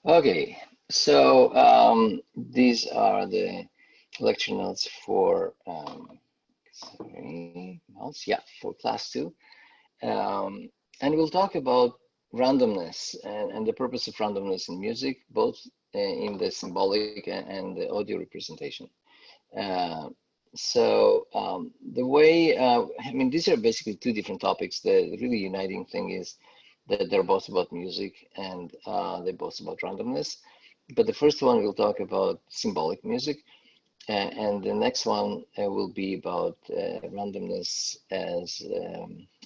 Okay, so these are the lecture notes for sorry, mouse, yeah, for class 2. And we'll talk about randomness and the purpose of randomness in music, both in the symbolic and the audio representation. Uh, the way, I mean, these are basically two different topics. The really uniting thing is that they're both about music and they're both about randomness. But the first one we'll talk about symbolic music, and the next one will be about randomness as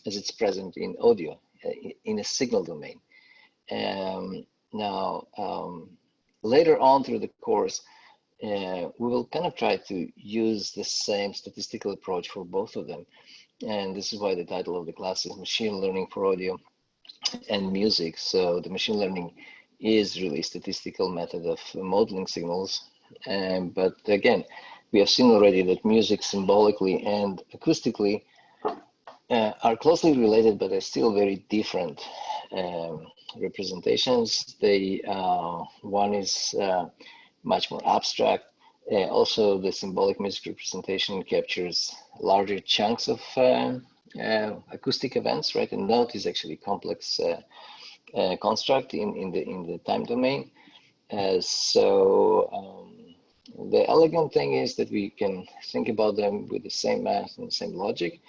it's present in audio, in a signal domain. Now, later on through the course, we will kind of try to use the same statistical approach for both of them. And this is why the title of the class is Machine Learning for Audio and Music. So the machine learning is really a statistical method of modeling signals. But again, we have seen already that music symbolically and acoustically are closely related, but they're still very different representations. One is much more abstract. Also, the symbolic music representation captures larger chunks of acoustic events, right? A note is actually a complex construct in the time domain. The elegant thing is that we can think about them with the same math and the same logic,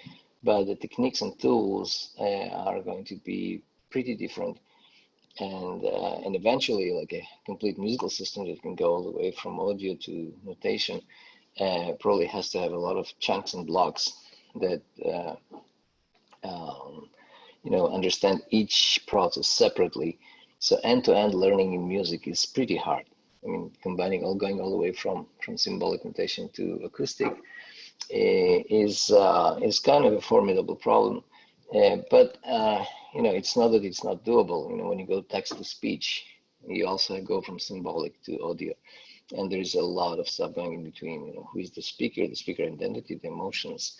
but the techniques and tools are going to be pretty different. And eventually, like a complete musical system that can go all the way from audio to notation probably has to have a lot of chunks and blocks that understand each process separately. So end-to-end learning in music is pretty hard. I mean, going all the way from symbolic notation to acoustic is kind of a formidable problem. But it's not that it's not doable. When you go text to speech, you also go from symbolic to audio, and there is a lot of stuff going in between. Who is the speaker identity, the emotions.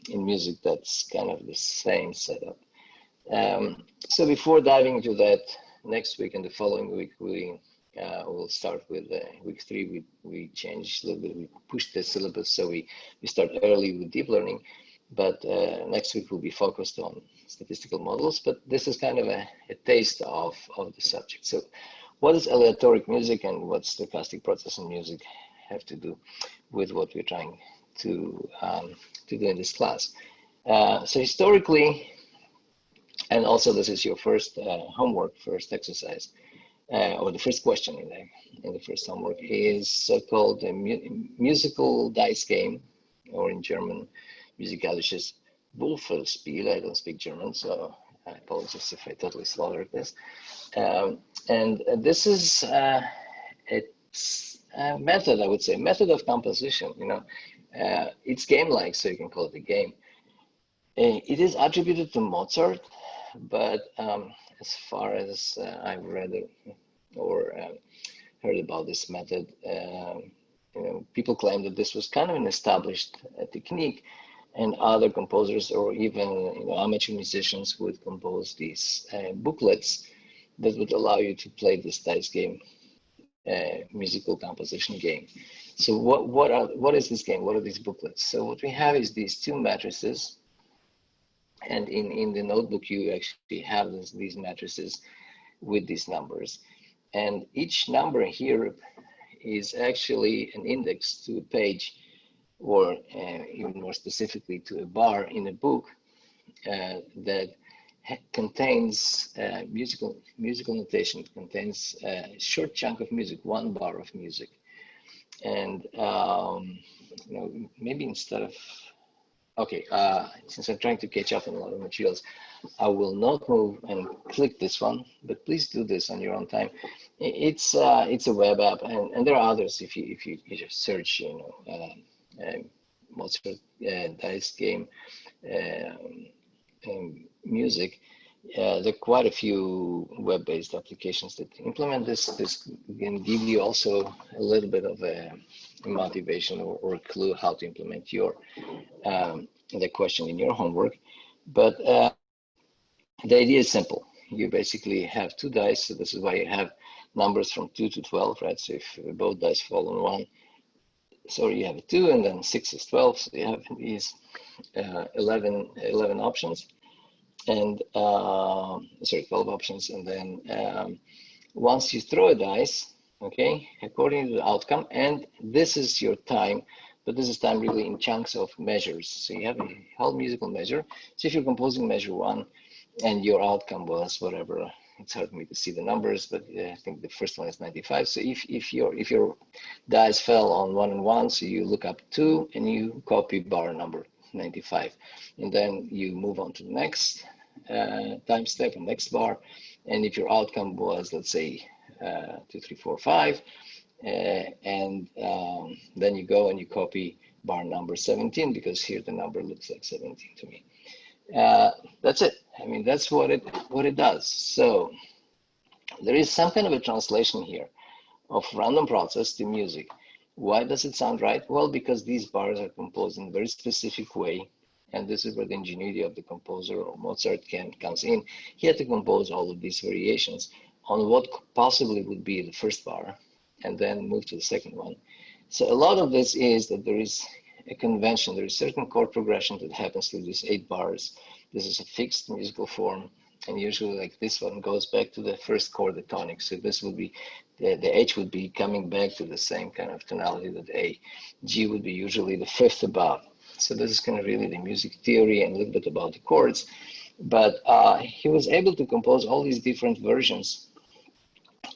In music, that's kind of the same setup. So before diving into that, next week and the following week, we will start with week 3. We changed a little bit. We pushed the syllabus, so we start early with deep learning. But next week will be focused on statistical models. But this is kind of a taste of the subject. So what is aleatoric music and what stochastic processing music have to do with what we're trying to do in this class? So historically, and also this is your first homework, first exercise, or the first question in the first homework, is so-called a musical dice game, or in German, musikalisches Würfelspiel. I don't speak German, so I apologize if I totally slaughtered this. And this is it's a method, I would say, method of composition. It's game-like, so you can call it a game. It is attributed to Mozart, but as far as I've read or heard about this method, people claim that this was kind of an established technique, and other composers or even amateur musicians would compose these booklets that would allow you to play this dice game, musical composition game. So what is this game? What are these booklets? So what we have is these two matrices. And in the notebook, you actually have these matrices with these numbers. And each number here is actually an index to a page, or even more specifically to a bar in a book that contains musical notation. It contains a short chunk of music, 1 bar of music. And maybe instead of okay, since I'm trying to catch up on a lot of materials, I will not move and click this one, but please do this on your own time. It's a web app, and there are others. If you just search, Mozart dice game music, there are quite a few web-based applications that implement this. This can give you also a little bit of a motivation or a clue how to implement the question in your homework. But the idea is simple. you basically have 2 dice. So this is why you have numbers from 2 to 12, right? So if both dice fall on 1, so you have a 2, and then 6 is 12. So you have these 11 options, and sorry, 12 options. And then once you throw a dice, okay, according to the outcome, and this is your time, but this is time really in chunks of measures. So you have a whole musical measure. So if you're composing measure 1 and your outcome was whatever, it's hard for me to see the numbers, but I think the first one is 95. So if your dice fell on 1 and 1, so you look up 2 and you copy bar number 95, and then you move on to the next time step and next bar. And if your outcome was, let's say, 2, 3, 4, 5, and then you go and you copy bar number 17, because here the number looks like 17 to me. That's it. I mean, that's what it does. So there is some kind of a translation here of random process to music. Why does it sound right? Well, because these bars are composed in a very specific way. And this is where the ingenuity of the composer or Mozart comes in. He had to compose all of these variations on what possibly would be the first bar, and then move to the second one. So a lot of this is that there is a convention, there is certain chord progression that happens through these 8 bars. This is a fixed musical form, and usually like this one goes back to the first chord, the tonic. So this would be, the H would be coming back to the same kind of tonality that A. G would be usually the 5th above. So this is kind of really the music theory and a little bit about the chords. But he was able to compose all these different versions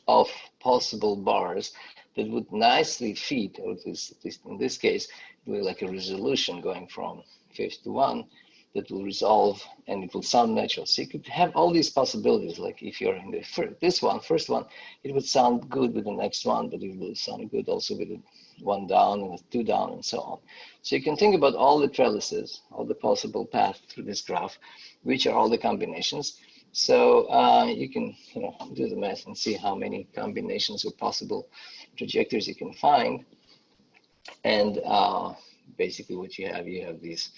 of possible bars that would nicely fit, or at least in this case, with like a resolution going from 5th to 1 that will resolve, and it will sound natural. So you could have all these possibilities. Like if you're in the first one, it would sound good with the next one, but it will sound good also with the 1 down and 2 down and so on. So you can think about all the trellises, all the possible paths through this graph, which are all the combinations. So you can do the math and see how many combinations or possible trajectories you can find. And basically what you have these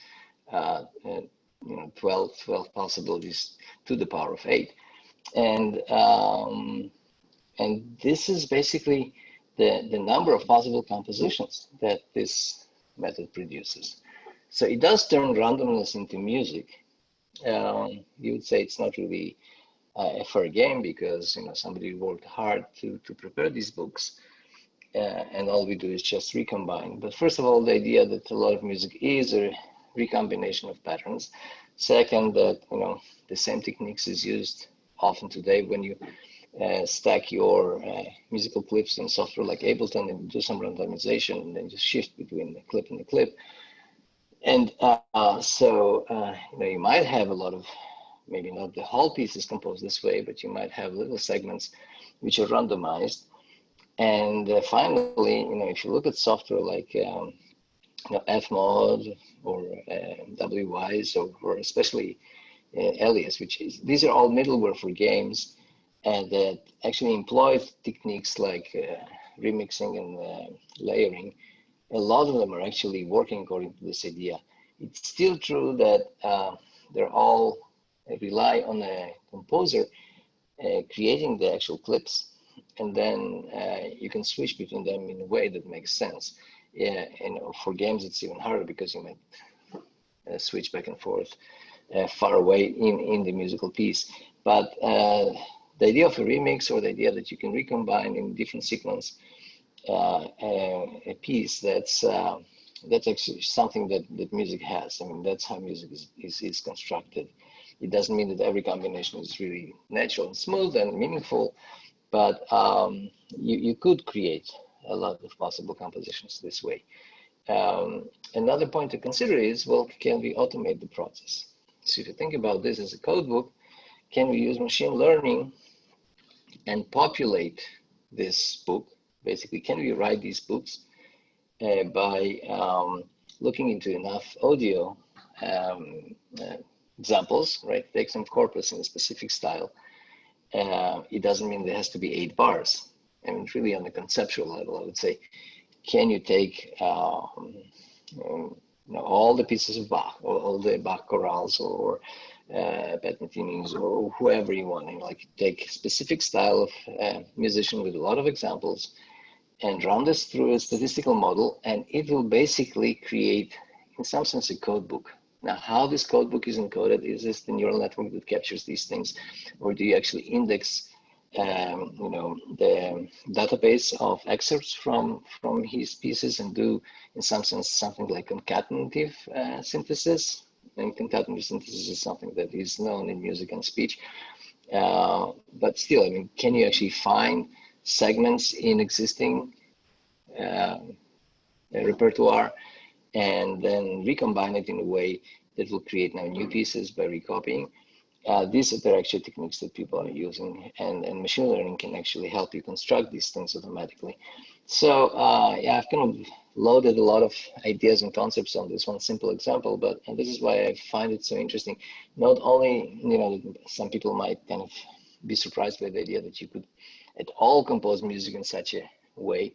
12 possibilities to the power of 8. And this is basically the number of possible compositions that this method produces. So it does turn randomness into music. You would say it's not really a fair game, because somebody worked hard to prepare these books, and all we do is just recombine. But first of all, the idea that a lot of music is a recombination of patterns. Second, that the same techniques is used often today when you stack your musical clips in software like Ableton and do some randomization, and then just shift between the clip and the clip. And so you might have a lot of, maybe not the whole piece is composed this way, but you might have little segments which are randomized. And finally, if you look at software like Fmod or WWise, or especially Alias, these are all middleware for games, and that actually employ techniques like remixing and layering. A lot of them are actually working according to this idea. It's still true that they're all rely on a composer creating the actual clips, and then you can switch between them in a way that makes sense. And for games, it's even harder, because you might switch back and forth far away in the musical piece. But the idea of a remix, or the idea that you can recombine in different sequence a piece, that's actually something that music has. I mean, that's how music is constructed. It doesn't mean that every combination is really natural and smooth and meaningful, but you could create a lot of possible compositions this way. Another point to consider is, well, can we automate the process? So if you think about this as a code book, can we use machine learning and populate this book? Basically, can we write these books by looking into enough audio examples, right? Take some corpus in a specific style. It doesn't mean there has to be 8 bars. I mean, really on the conceptual level, I would say, can you take all the pieces of Bach, or all the Bach chorales, or Pat Metheny's, or whoever you want, and like take a specific style of musician with a lot of examples and run this through a statistical model, and it will basically create, in some sense, a code book. Now, how this code book is encoded, is this the neural network that captures these things, or do you actually index the database of excerpts from his pieces and do, in some sense, something like concatenative synthesis? And concatenative synthesis is something that is known in music and speech. But still, I mean, can you actually find segments in existing repertoire and then recombine it in a way that will create now new pieces by recopying? These are actually techniques that people are using, and machine learning can actually help you construct these things automatically. So yeah, I've kind of loaded a lot of ideas and concepts on this one simple example, but and this is why I find it so interesting. Not only, some people might kind of be surprised by the idea that you could at all compose music in such a way,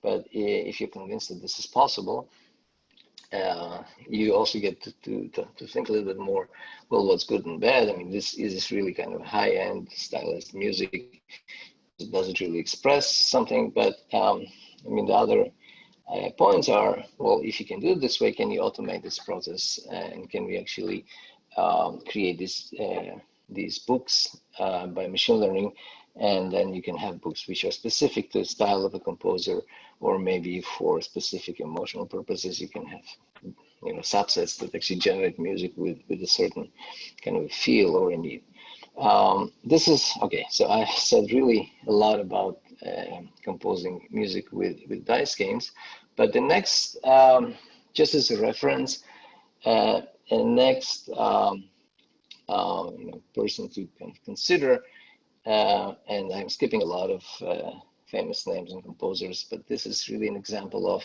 but if you're convinced that this is possible, you also get to think a little bit more, well, what's good and bad? I mean, is this really kind of high-end stylized music? Does it really express something? But I mean, the other points are, well, if you can do it this way, can you automate this process? And can we actually create these books by machine learning? And then you can have books which are specific to the style of a composer, or maybe for specific emotional purposes, you can have subsets that actually generate music with a certain kind of feel or a need. This is okay. So I said really a lot about composing music with dice games, but the next, just as a reference, and next person to kind of consider, and I'm skipping a lot of famous names and composers, but this is really an example of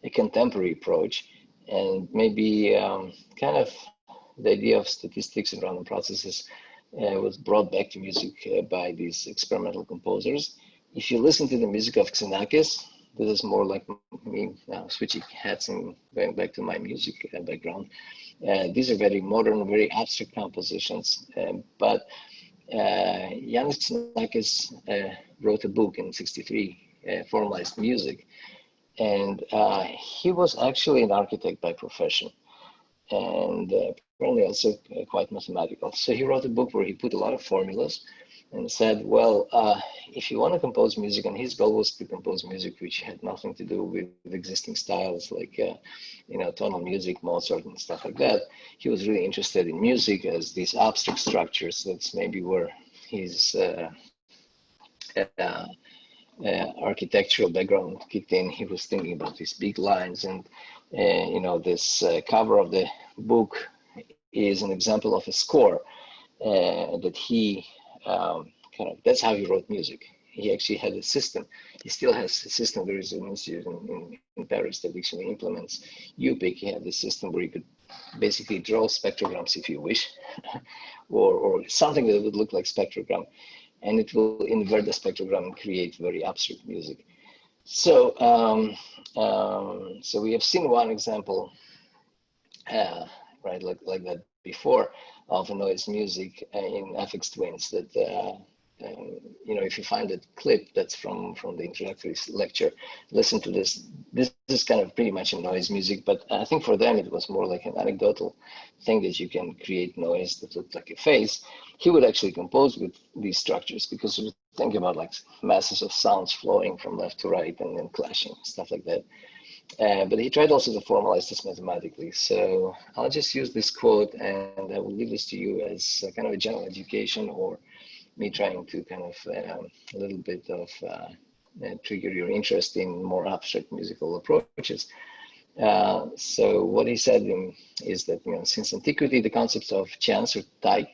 a contemporary approach, and maybe kind of the idea of statistics and random processes was brought back to music by these experimental composers. If you listen to the music of Xenakis, this is more like me now switching hats and going back to my music background. These are very modern, very abstract compositions, but Yanis Xenakis wrote a book in '63, Formalized Music, and he was actually an architect by profession, and apparently also quite mathematical. So he wrote a book where he put a lot of formulas and said, well, if you want to compose music, and his goal was to compose music which had nothing to do with existing styles like tonal music, Mozart and stuff like that. He was really interested in music as these abstract structures. That's maybe where his architectural background kicked in. He was thinking about these big lines, and this cover of the book is an example of a score that he that's how he wrote music. He actually had a system. He still has a system. There is an institute in Paris that actually implements UPIC. He had this system where you could basically draw spectrograms if you wish, or something that would look like spectrogram, and it will invert the spectrogram and create very abstract music. So, so we have seen one example, right, like that before, of a noise music in FX Twins that. If you find a clip that's from the introductory lecture, listen to this. This is kind of pretty much a noise music, but I think for them it was more like an anecdotal thing that you can create noise that looked like a face. He would actually compose with these structures, because you think about like masses of sounds flowing from left to right and then clashing, stuff like that. But he tried also to formalize this mathematically. So I'll just use this quote, and I will leave this to you as a kind of a general education, or me trying to kind of a little bit of trigger your interest in more abstract musical approaches. So what he said is that, since antiquity, the concepts of chance or type,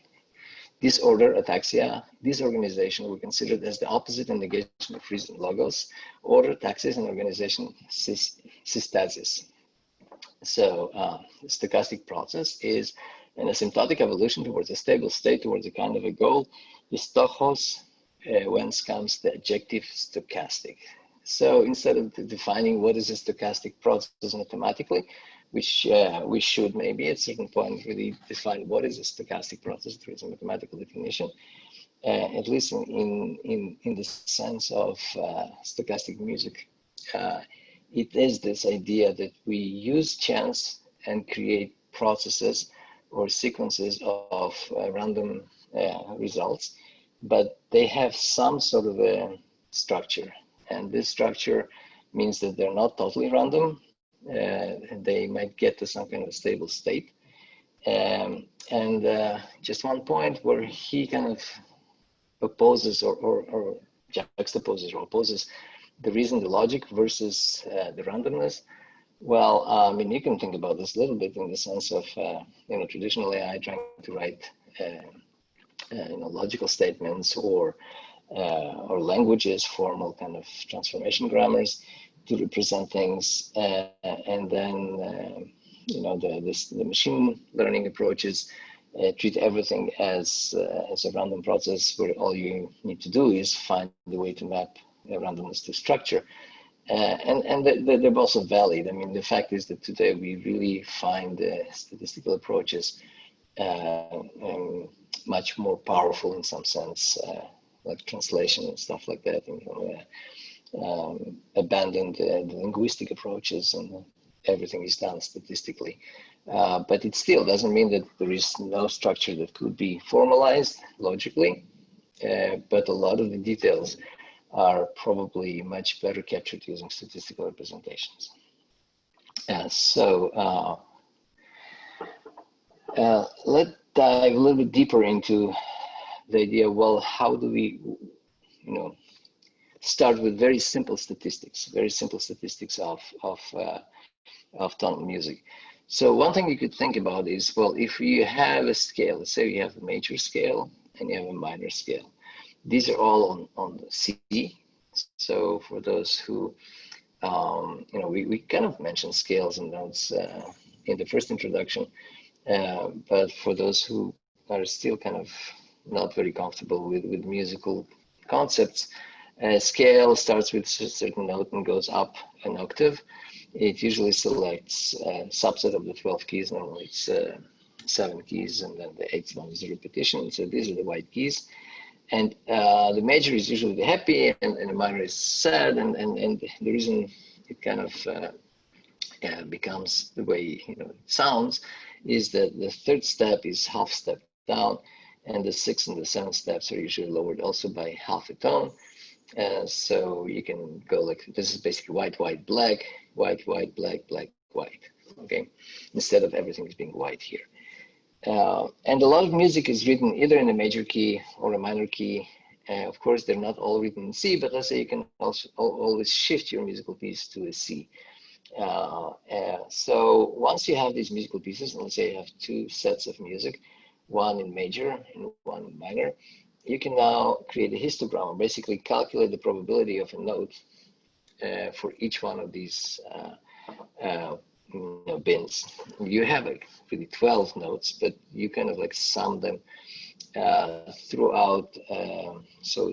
disorder, ataxia, disorganization were considered as the opposite and negation of reason, logos, order, taxis, and organization, systasis. So the stochastic process is an asymptotic evolution towards a stable state, towards a kind of a goal. The stochos, whence comes the adjective stochastic. So instead of defining what is a stochastic process mathematically, we should maybe at a certain point really define what is a stochastic process. There is a mathematical definition, at least in the sense of stochastic music. It is this idea that we use chance and create processes or sequences of random results, but they have some sort of a structure. And this structure means that they're not totally random. They might get to some kind of stable state. Just one point where he kind of opposes or juxtaposes or opposes the reason, the logic versus the randomness. Well, I mean, you can think about this a little bit in the sense of, traditional AI trying to write, logical statements or languages, formal kind of transformation grammars to represent things, and then the machine learning approaches treat everything as a random process where all you need to do is find the way to map randomness to structure. And they're also valid. I mean, the fact is that today we really find statistical approaches much more powerful in some sense, like translation and stuff like that, and abandoned the linguistic approaches and everything is done statistically. But it still doesn't mean that there is no structure that could be formalized logically, but a lot of the details are probably much better captured using statistical representations. Let's dive a little bit deeper into the idea, well, how do we, start with very simple statistics of tone music. So one thing you could think about is, well, if you have a scale, let's say you have a major scale and you have a minor scale. These are all on the C. So for those who, we kind of mentioned scales and notes in the first introduction, but for those who are still kind of not very comfortable with musical concepts, scale starts with a certain note and goes up an octave. It usually selects a subset of the 12 keys. Normally it's 7 keys, and then the 8th one is a repetition. So these are the white keys. And the major is usually the happy, and the minor is sad. And the reason it kind of becomes the way it sounds is that the third step is half step down, and the 6th and the 7th steps are usually lowered also by half a tone. So you can go like, this is basically white, white, black, white, white, black, black, white, okay? Instead of everything is being white here. And a lot of music is written either in a major key or a minor key. Of course, they're not all written in C, but let's say you can also always shift your musical piece to a C. So once you have these musical pieces, and let's say you have 2 sets of music, one in major and one in minor, you can now create a histogram, basically calculate the probability of a note for each one of these bins. You have like really 12 notes, but you kind of like sum them throughout. So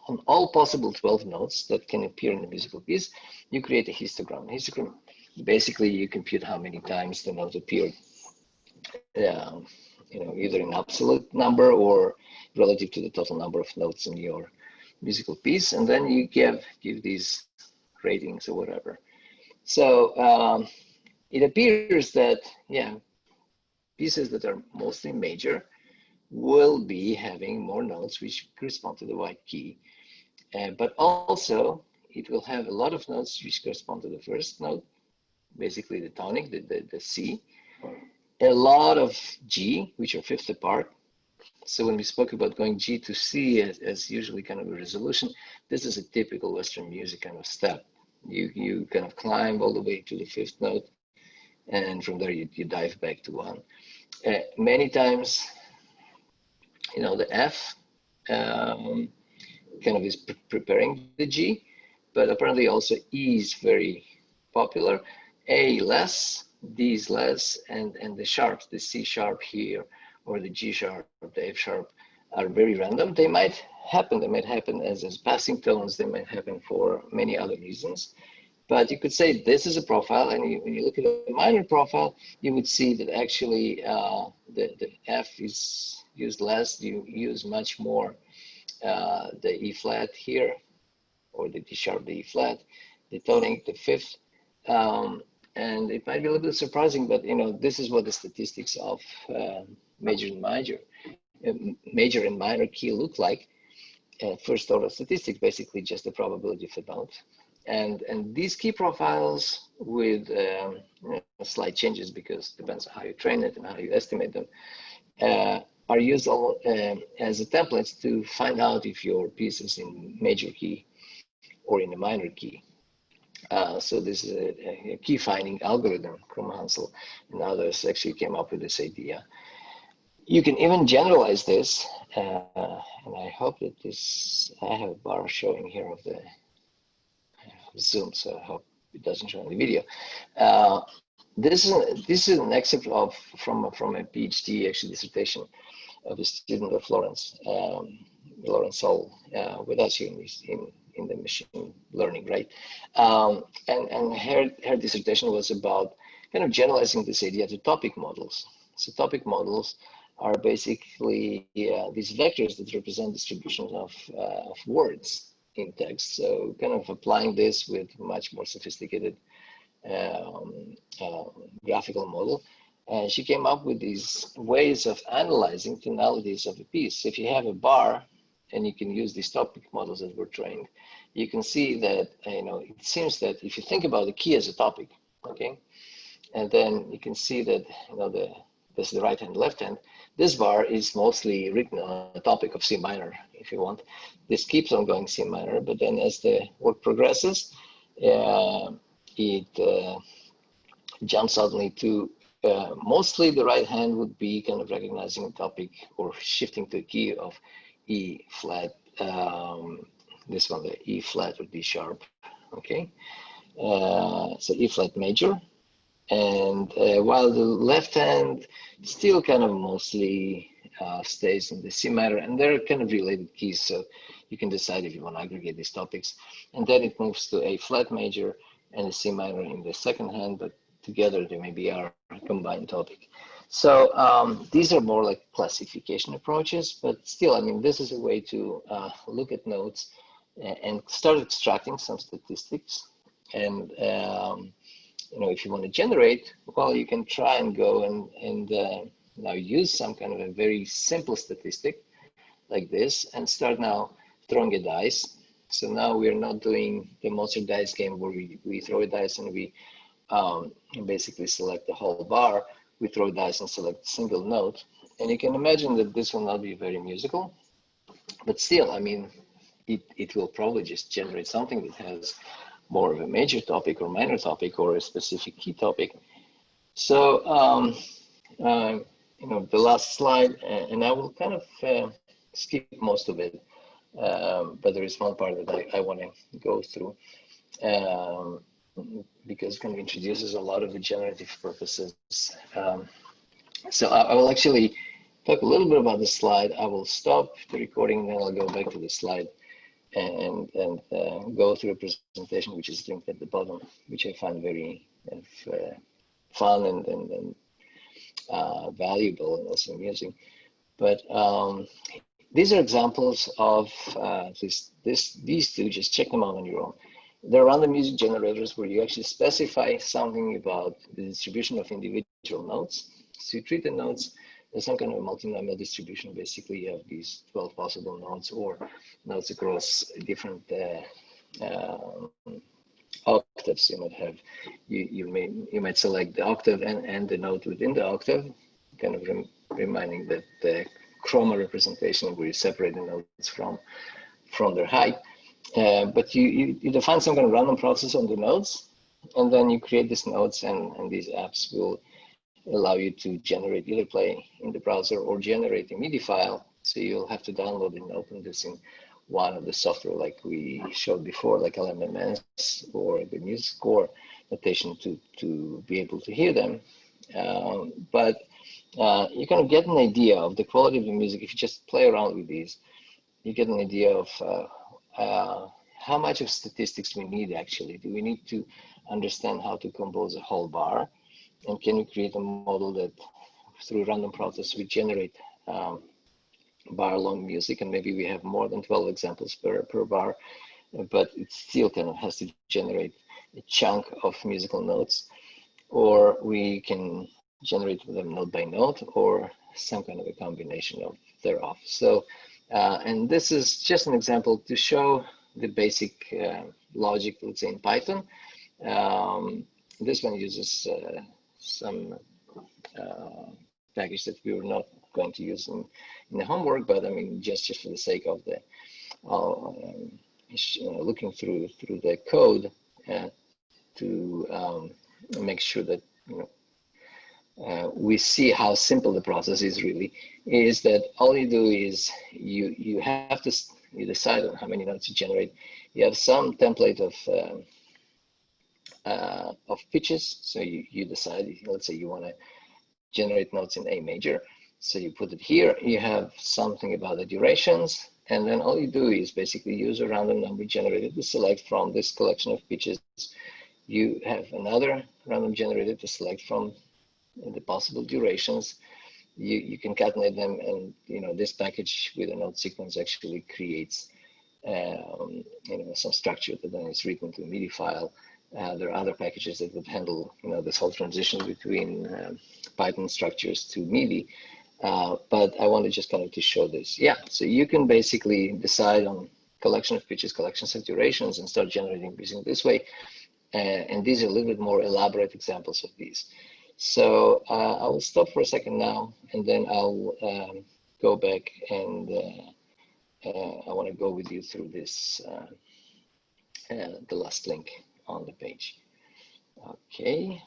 on all possible 12 notes that can appear in a musical piece, you create a histogram. Histogram, basically you compute how many times the note appeared, either in absolute number or relative to the total number of notes in your musical piece, and then you give these ratings or whatever. So it appears that, pieces that are mostly major will be having more notes which correspond to the white key, but also it will have a lot of notes which correspond to the first note, basically the tonic, the C, a lot of G, which are fifth apart. So when we spoke about going G to C as usually kind of a resolution, this is a typical Western music kind of step. You kind of climb all the way to the 5th note, and from there you dive back to 1. Many times, the F kind of is preparing the G, but apparently also E is very popular. A less, D is less, and the sharps, the C sharp here, or the G sharp, the F sharp, are very random. They might happen as passing tones. They might happen for many other reasons, But you could say this is a profile, and when you look at a minor profile, you would see that actually the F is used less. You use much more the E flat here, or the D sharp, the E flat, the tonic, the fifth. And it might be a little bit surprising, but this is what the statistics of major and minor key look like. First order statistics, basically just the probability of a note. And these key profiles with slight changes, because it depends on how you train it and how you estimate them, are used as a templates to find out if your piece is in major key or in a minor key. So this is a key finding algorithm. Krumhansel and others actually came up with this idea. You can even generalize this, and I hope that I have a bar showing here of the Zoom, so I hope it doesn't show in the video. This is an excerpt from a PhD actually dissertation of a student of Lawrence Sol, with us here in the machine learning, right? And her dissertation was about kind of generalizing this idea to topic models. So topic models are basically these vectors that represent distributions of words in text. So kind of applying this with much more sophisticated graphical model. And she came up with these ways of analyzing tonalities of a piece. If you have a bar and you can use these topic models that were trained, you can see that, it seems that if you think about the key as a topic, okay, and then you can see that, this is the right hand, left hand. This bar is mostly written on the topic of C minor, if you want. This keeps on going C minor, but then as the work progresses, it jumps suddenly to mostly the right hand would be kind of recognizing a topic or shifting to a key of E flat. This one, the E flat or D sharp, okay? So E flat major. And while the left hand still kind of mostly stays in the C minor, and they're kind of related keys, so you can decide if you want to aggregate these topics. And then it moves to A flat major and a C minor in the second hand, but together they maybe are a combined topic. So these are more like classification approaches, but still, this is a way to look at notes and start extracting some statistics. And if you want to generate, well, you can try and go and now use some kind of a very simple statistic like this and start now throwing a dice. So now we're not doing the Mozart dice game where we throw a dice and we basically select the whole bar. We throw dice and select a single note. And you can imagine that this will not be very musical, but still, it will probably just generate something that has more of a major topic or minor topic or a specific key topic. So, the last slide, and I will kind of skip most of it, but there is one part that I want to go through because it kind of introduces a lot of the generative purposes. So I will actually talk a little bit about the slide. I will stop the recording, then I'll go back to the slide and go through a presentation which is linked at the bottom, which I find very fun and valuable and also amusing. But these are examples of these two. Just check them out on your own. They're random music generators where you actually specify something about the distribution of individual notes. So you treat the notes as some kind of a multinomial distribution. Basically, you have these 12 possible notes or notes across different octaves. You might have you might select the octave and the note within the octave, kind of reminding that the chroma representation where you separate the notes from their height. But you define some kind of random process on the nodes, and then you create these nodes, and these apps will allow you to generate, either play in the browser or generate a MIDI file. So you'll have to download and open this in one of the software like we showed before, like LMMS or the music score notation to be able to hear them. But you kind of get an idea of the quality of the music. If you just play around with these, you get an idea of how much of statistics we need actually. Do we need to understand how to compose a whole bar? And can we create a model that through random process we generate bar long music, and maybe we have more than 12 examples per bar, but it still kind of has to generate a chunk of musical notes, or we can generate them note by note, or some kind of a combination of thereof. So, and this is just an example to show the basic logic, let's say in Python. This one uses some package that we were not going to use in the homework, but I mean, just for the sake of the looking through the code to make sure that we see how simple the process is really, is that all you do is you have to decide on how many notes you generate. You have some template of pitches, so you decide, let's say you want to generate notes in A major, so you put it here. You have something about the durations, and then all you do is basically use a random number generated to select from this collection of pitches. You have another random generated to select from the possible durations. You concatenate them, and this package with a note sequence actually creates some structure that then is written to a MIDI file. There are other packages that would handle this whole transition between Python structures to MIDI, but I wanted just kind of to show this. Yeah, so you can basically decide on collection of pitches, collections of durations, and start generating using this way. And these are a little bit more elaborate examples of these. So I will stop for a second now, and then I'll go back, and I want to go with you through this, the last link on the page. Okay.